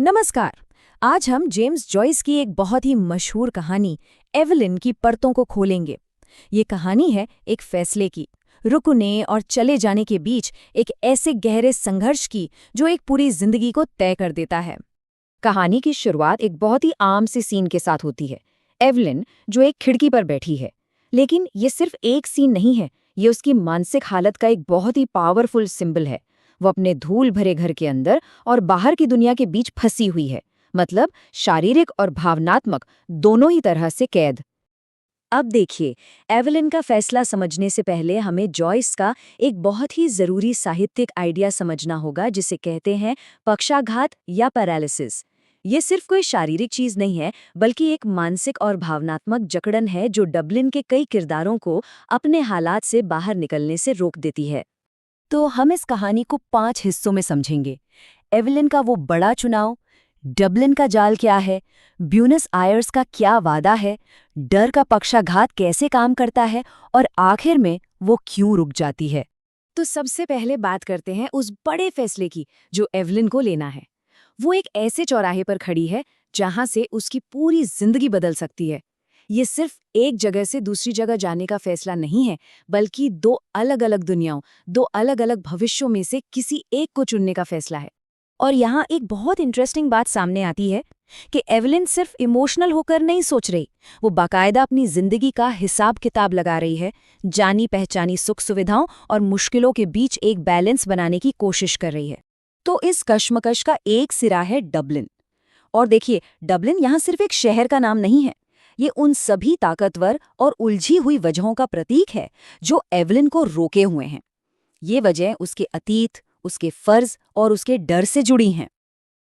नमस्कार। आज हम जेम्स जॉयस की एक बहुत ही मशहूर कहानी एवलिन की परतों को खोलेंगे। ये कहानी है एक फैसले की, रुकने और चले जाने के बीच एक ऐसे गहरे संघर्ष की जो एक पूरी जिंदगी को तय कर देता है। कहानी की शुरुआत एक बहुत ही आम सी सीन के साथ होती है। एवलिन जो एक खिड़की पर बैठी है, लेकिन ये सिर्फ एक सीन नहीं है, ये उसकी मानसिक हालत का एक बहुत ही पावरफुल सिंबल है। वो अपने धूल भरे घर के अंदर और बाहर की दुनिया के बीच फंसी हुई है, मतलब शारीरिक और भावनात्मक दोनों ही तरह से कैद। अब देखिए, एवलिन का फैसला समझने से पहले हमें जॉयस का एक बहुत ही जरूरी साहित्यिक आइडिया समझना होगा, जिसे कहते हैं पक्षाघात या पैरालिसिस। ये सिर्फ कोई शारीरिक चीज नहीं है, बल्कि एक मानसिक और भावनात्मक जकड़न है जो डबलिन के कई किरदारों को अपने हालात से बाहर निकलने से रोक देती है। तो हम इस कहानी को 5 हिस्सों में समझेंगे। एवलिन का वो बड़ा चुनाव, डबलिन का जाल क्या है, ब्यूनस आयर्स का क्या वादा है, डर का पक्षाघात कैसे काम करता है, और आखिर में वो क्यों रुक जाती है। तो सबसे पहले बात करते हैं उस बड़े फैसले की जो एवलिन को लेना है। वो एक ऐसे चौराहे पर खड़ी है जहां से उसकी पूरी जिंदगी बदल सकती है। ये सिर्फ एक जगह से दूसरी जगह जाने का फैसला नहीं है, बल्कि दो अलग अलग दुनियाओं, दो अलग अलग भविष्यों में से किसी एक को चुनने का फैसला है। और यहाँ एक बहुत इंटरेस्टिंग बात सामने आती है कि एवलिन सिर्फ इमोशनल होकर नहीं सोच रही, वो बाकायदा अपनी जिंदगी का हिसाब किताब लगा रही है, जानी पहचानी सुख सुविधाओं और मुश्किलों के बीच एक बैलेंस बनाने की कोशिश कर रही है। तो इस कश्मकश का एक सिरा है डबलिन। और देखिए, डबलिन यहाँ सिर्फ एक शहर का नाम नहीं है, ये उन सभी ताकतवर और उलझी हुई वजहों का प्रतीक है जो एवलिन को रोके हुए हैं। ये वजह उसके अतीत, उसके फर्ज और उसके डर से जुड़ी हैं।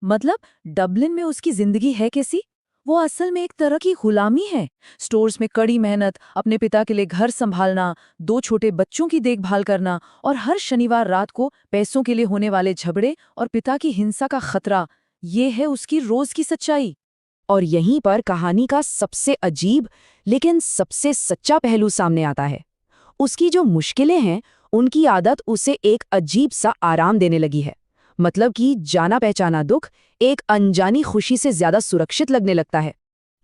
मतलब डबलिन में उसकी जिंदगी है कैसी? वो असल में एक तरह की गुलामी है। स्टोर्स में कड़ी मेहनत, अपने पिता के लिए घर संभालना, 2 छोटे बच्चों की देखभाल करना और हर शनिवार रात को पैसों के लिए होने वाले झगड़े और पिता की हिंसा का खतरा, ये है उसकी रोज की सच्चाई। और यहीं पर कहानी का सबसे अजीब लेकिन सबसे सच्चा पहलू सामने आता है। उसकी जो मुश्किलें हैं, उनकी आदत उसे एक अजीब सा आराम देने लगी है। मतलब कि जाना पहचाना दुख एक अनजानी खुशी से ज्यादा सुरक्षित लगने लगता है।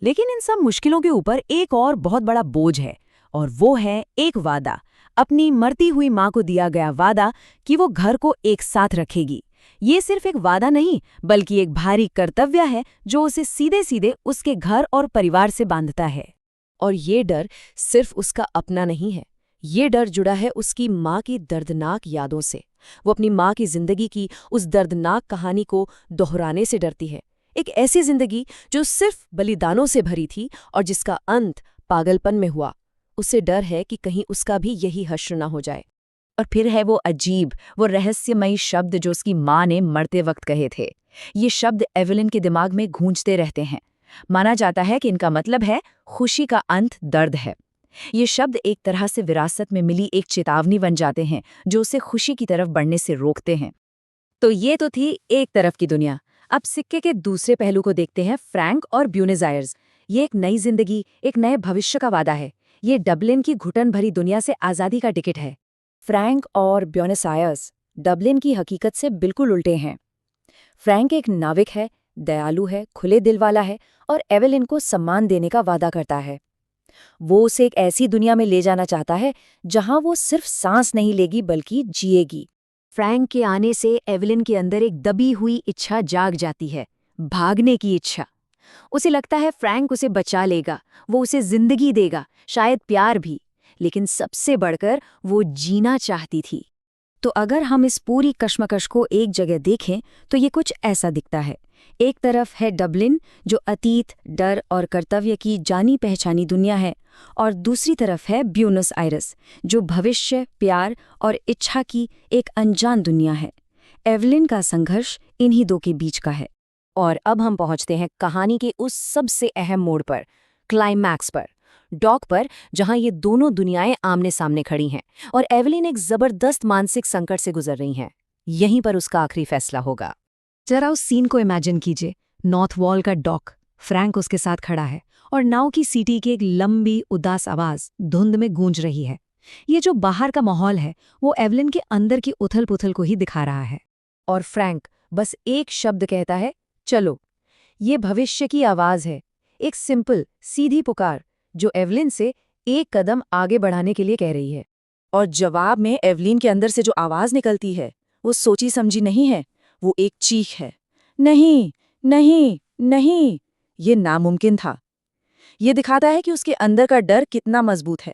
लेकिन इन सब मुश्किलों के ऊपर एक और बहुत बड़ा बोझ है, और वो है एक वादा, अपनी मरती हुई माँ को दिया गया वादा कि वो घर को एक साथ रखेगी। ये सिर्फ एक वादा नहीं, बल्कि एक भारी कर्तव्य है जो उसे सीधे सीधे उसके घर और परिवार से बांधता है। और ये डर सिर्फ उसका अपना नहीं है, ये डर जुड़ा है उसकी माँ की दर्दनाक यादों से। वो अपनी माँ की जिंदगी की उस दर्दनाक कहानी को दोहराने से डरती है। एक ऐसी जिंदगी जो सिर्फ बलिदानों से भरी थी और जिसका अंत पागलपन में हुआ। उसे डर है कि कहीं उसका भी यही हश्र न हो जाए। और फिर है वो अजीब, वो रहस्यमयी शब्द जो उसकी माँ ने मरते वक्त कहे थे। ये शब्द एवलिन के दिमाग में गूंजते रहते हैं। माना जाता है कि इनका मतलब है खुशी का अंत दर्द है। ये शब्द एक तरह से विरासत में मिली एक चेतावनी बन जाते हैं जो उसे खुशी की तरफ बढ़ने से रोकते हैं। तो ये तो थी एक तरफ की दुनिया। अब सिक्के के दूसरे पहलू को देखते हैं, फ्रैंक और ब्यूनस आयर्स। ये एक नई जिंदगी, एक नए भविष्य का वादा है। ये डबलिन की घुटन भरी दुनिया से आज़ादी का टिकट है। फ्रैंक और ब्यूनस आयर्स डबलिन की हकीकत से बिल्कुल उल्टे हैं। फ्रैंक एक नाविक है, दयालु है, खुले दिल वाला है और एवलिन को सम्मान देने का वादा करता है। वो उसे एक ऐसी दुनिया में ले जाना चाहता है जहां वो सिर्फ सांस नहीं लेगी बल्कि जिएगी। फ्रैंक के आने से एवलिन के अंदर एक दबी हुई इच्छा जाग जाती है, भागने की इच्छा। उसे लगता है फ्रैंक उसे बचा लेगा, वो उसे जिंदगी देगा, शायद प्यार भी, लेकिन सबसे बढ़कर वो जीना चाहती थी। तो अगर हम इस पूरी कश्मकश को एक जगह देखें तो ये कुछ ऐसा दिखता है। एक तरफ है डबलिन जो अतीत, डर और कर्तव्य की जानी पहचानी दुनिया है, और दूसरी तरफ है ब्यूनस आयर्स जो भविष्य, प्यार और इच्छा की एक अनजान दुनिया है। एवलिन का संघर्ष इन्हीं दो के बीच का है। और अब हम पहुंचते हैं कहानी के उस सबसे अहम मोड़ पर, क्लाइमैक्स पर, डॉक पर, जहां ये दोनों दुनियाएं आमने सामने खड़ी हैं और एवलिन एक जबरदस्त मानसिक संकट से गुजर रही हैं। यहीं पर उसका आखिरी फैसला होगा। जरा उस सीन को इमेजिन कीजिए। नॉर्थ वॉल का डॉक, फ्रैंक उसके साथ खड़ा है और नाव की सीटी की एक लंबी उदास आवाज धुंध में गूंज रही है। ये जो बाहर का माहौल है वो एवलिन के अंदर की उथल पुथल को ही दिखा रहा है। और फ्रैंक बस एक शब्द कहता है, चलो। ये भविष्य की आवाज है, एक सिंपल, सीधी पुकार जो एवलिन से एक कदम आगे बढ़ाने के लिए कह रही है। और जवाब में एवलिन के अंदर से जो आवाज निकलती है वो सोची समझी नहीं है, वो एक चीख है। नहीं, नहीं, नहीं, ये नामुमकिन था। ये दिखाता है कि उसके अंदर का डर कितना मजबूत है।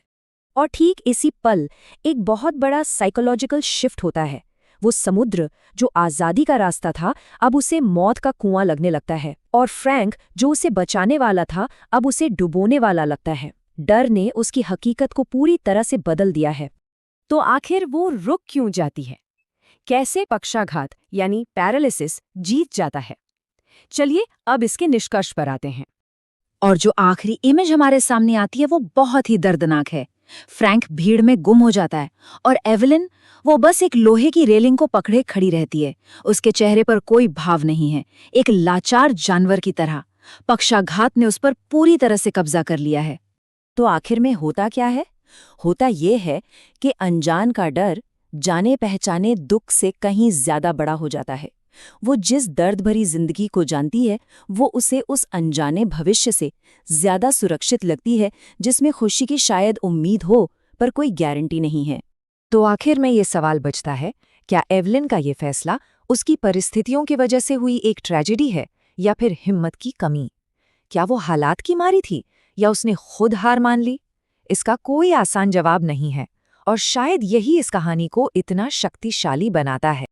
और ठीक इसी पल एक बहुत बड़ा साइकोलॉजिकल शिफ्ट होता है। वो समुद्र जो आज़ादी का रास्ता था अब उसे मौत का कुआं लगने लगता है, और फ्रैंक जो उसे बचाने वाला था अब उसे डुबोने वाला लगता है। डर ने उसकी हकीकत को पूरी तरह से बदल दिया है। तो आखिर वो रुक क्यों जाती है? कैसे पक्षाघात यानी पैरालिसिस जीत जाता है? चलिए अब इसके निष्कर्ष पर आते हैं। और जो आखिरी इमेज हमारे सामने आती है वो बहुत ही दर्दनाक है। फ्रैंक भीड़ में गुम हो जाता है और एवलिन वो बस एक लोहे की रेलिंग को पकड़े खड़ी रहती है। उसके चेहरे पर कोई भाव नहीं है, एक लाचार जानवर की तरह। पक्षाघात ने उस पर पूरी तरह से कब्जा कर लिया है। तो आखिर में होता क्या है? होता ये है कि अनजान का डर जाने पहचाने दुख से कहीं ज्यादा बड़ा हो जाता है। वो जिस दर्द भरी जिंदगी को जानती है वो उसे उस अनजाने भविष्य से ज्यादा सुरक्षित लगती है, जिसमें खुशी की शायद उम्मीद हो पर कोई गारंटी नहीं है। तो आखिर में ये सवाल बचता है, क्या एवलिन का ये फैसला उसकी परिस्थितियों की वजह से हुई एक ट्रेजेडी है या फिर हिम्मत की कमी? क्या वो हालात की मारी थी या उसने खुद हार मान ली? इसका कोई आसान जवाब नहीं है, और शायद यही इस कहानी को इतना शक्तिशाली बनाता है।